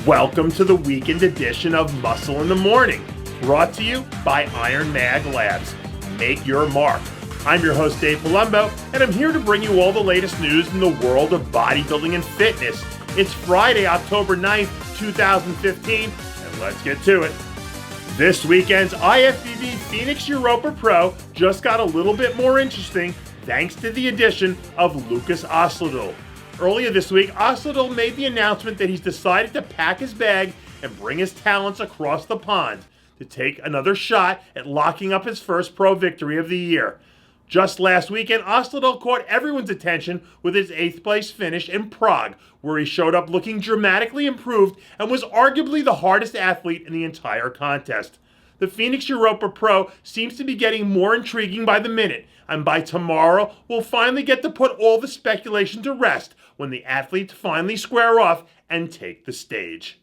Welcome to the weekend edition of Muscle in the Morning, brought to you by Iron Mag Labs. Make your mark. I'm your host, Dave Palumbo, and I'm here to bring you all the latest news in the world of bodybuilding and fitness. It's Friday, October 9th, 2015, and let's get to it. This weekend's IFBB Phoenix Europa Pro just got a little bit more interesting thanks to the addition of Lucas Osladil. Earlier this week, Osladil made the announcement that he's decided to pack his bag and bring his talents across the pond to take another shot at locking up his first pro victory of the year. Just last weekend, Osladil caught everyone's attention with his 8th place finish in Prague, where he showed up looking dramatically improved and was arguably the hardest athlete in the entire contest. The Phoenix Europa Pro seems to be getting more intriguing by the minute, and by tomorrow, we'll finally get to put all the speculation to rest when the athletes finally square off and take the stage.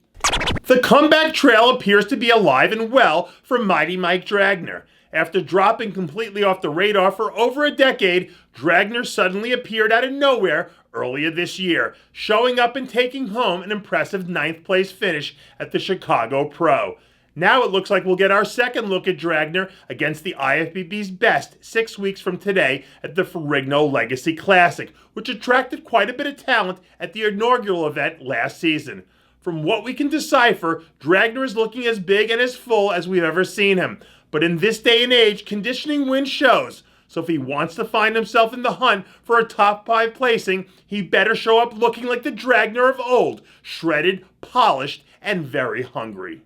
The comeback trail appears to be alive and well for Mighty Mike Dragna. After dropping completely off the radar for over a decade, Dragna suddenly appeared out of nowhere earlier this year, showing up and taking home an impressive 9th place finish at the Chicago Pro. Now it looks like we'll get our second look at Dragna against the IFBB's best 6 weeks from today at the Ferrigno Legacy Classic, which attracted quite a bit of talent at the inaugural event last season. From what we can decipher, Dragna is looking as big and as full as we've ever seen him. But in this day and age, conditioning wins shows. So if he wants to find himself in the hunt for a top 5 placing, he better show up looking like the Dragna of old, shredded, polished, and very hungry.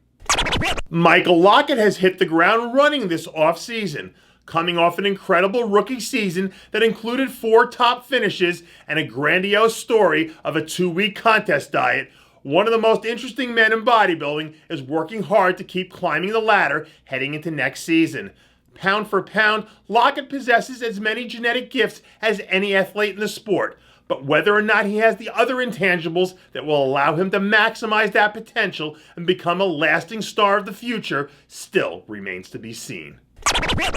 Michael Lockett has hit the ground running this offseason, coming off an incredible rookie season that included 4 top finishes and a grandiose story of a 2-week contest diet. One of the most interesting men in bodybuilding is working hard to keep climbing the ladder heading into next season. Pound for pound, Lockett possesses as many genetic gifts as any athlete in the sport. But whether or not he has the other intangibles that will allow him to maximize that potential and become a lasting star of the future still remains to be seen.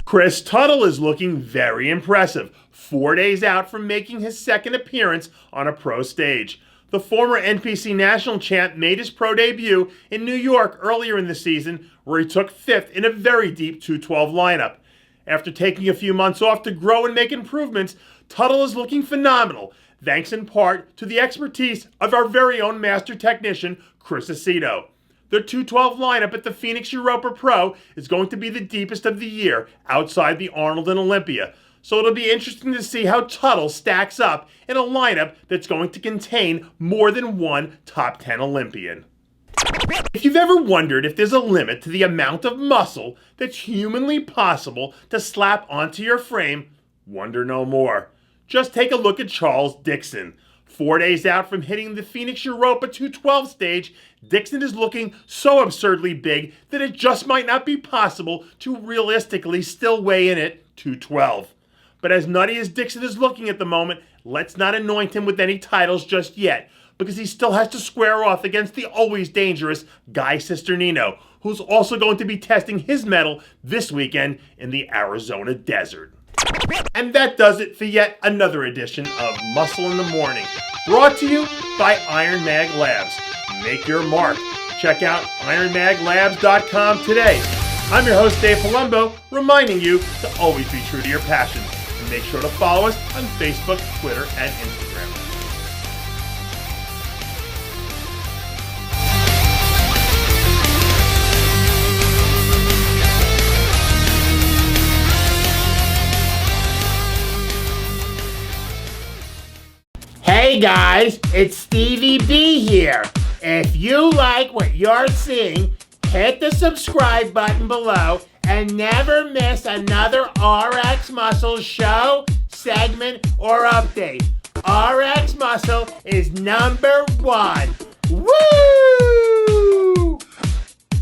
Chris Tuttle is looking very impressive, 4 days out from making his second appearance on a pro stage. The former NPC national champ made his pro debut in New York earlier in the season, where he took 5th in a very deep 212 lineup. After taking a few months off to grow and make improvements, Tuttle is looking phenomenal, thanks in part to the expertise of our very own master technician, Chris Aceto. The 212 lineup at the Phoenix Europa Pro is going to be the deepest of the year outside the Arnold and Olympia, so it'll be interesting to see how Tuttle stacks up in a lineup that's going to contain more than one top 10 Olympian. If you've ever wondered if there's a limit to the amount of muscle that's humanly possible to slap onto your frame, wonder no more. Just take a look at Charles Dixon. 4 days out from hitting the Phoenix Europa 212 stage, Dixon is looking so absurdly big that it just might not be possible to realistically still weigh in at 212. But as nutty as Dixon is looking at the moment, let's not anoint him with any titles just yet, because he still has to square off against the always dangerous Guy Cisternino, who's also going to be testing his mettle this weekend in the Arizona desert. And that does it for yet another edition of Muscle in the Morning, brought to you by Iron Mag Labs. Make your mark. Check out ironmaglabs.com today. I'm your host, Dave Palumbo, reminding you to always be true to your passions. And make sure to follow us on Facebook, Twitter, and Instagram. Hey guys, it's Stevie B here. If you like what you're seeing, hit the subscribe button below and never miss another RxMuscle show, segment, or update. RxMuscle is #1. Woo!